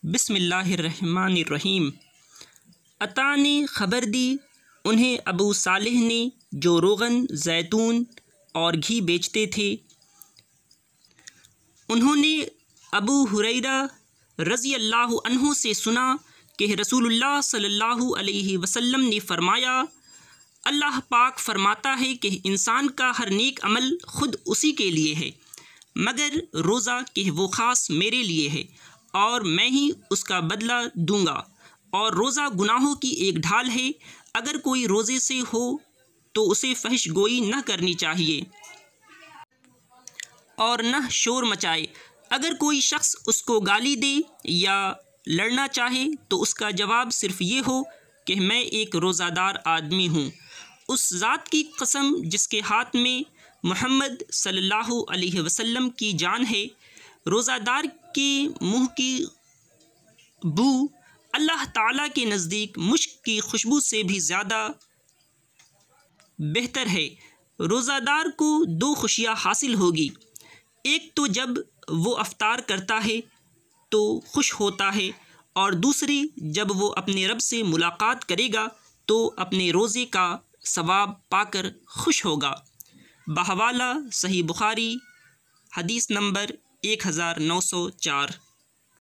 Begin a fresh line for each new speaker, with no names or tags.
بسم اللہ الرحمن الرحیم۔ عطا نے خبر دی انہیں ابو صالح نے جو روغن، زیتون اور گھی بیچتے تھے۔ انہوں نے ابو ہریرہ رضی اللہ عنہ سے سنا کہ رسول اللہ صلی اللہ علیہ وسلم نے فرمایا، اللہ پاک فرماتا ہے کہ انسان کا ہر نیک عمل خود اسی کے لیے ہے مگر روزہ کہ وہ خاص میرے لیے ہے اور میں ہی اس کا بدلہ دوں گا، اور روزہ گناہوں کی ایک ڈھال ہے۔ اگر کوئی روزے سے ہو تو اسے فحش گوئی نہ کرنی چاہیے اور نہ شور مچائے۔ اگر کوئی شخص اس کو گالی دے یا لڑنا چاہے تو اس کا جواب صرف یہ ہو کہ میں ایک روزہ دار آدمی ہوں۔ اس ذات کی قسم جس کے ہاتھ میں محمد صلی اللہ علیہ وسلم کی جان ہے، روزہ دار کے منہ کی بو اللہ تعالیٰ کے نزدیک مشک کی خوشبو سے بھی زیادہ بہتر ہے۔ روزہ دار کو دو خوشیاں حاصل ہوگی، ایک تو جب وہ افطار کرتا ہے تو خوش ہوتا ہے، اور دوسری جب وہ اپنے رب سے ملاقات کرے گا تو اپنے روزے کا ثواب پا کر خوش ہوگا۔ بحوالہ صحیح بخاری، حدیث نمبر 1904۔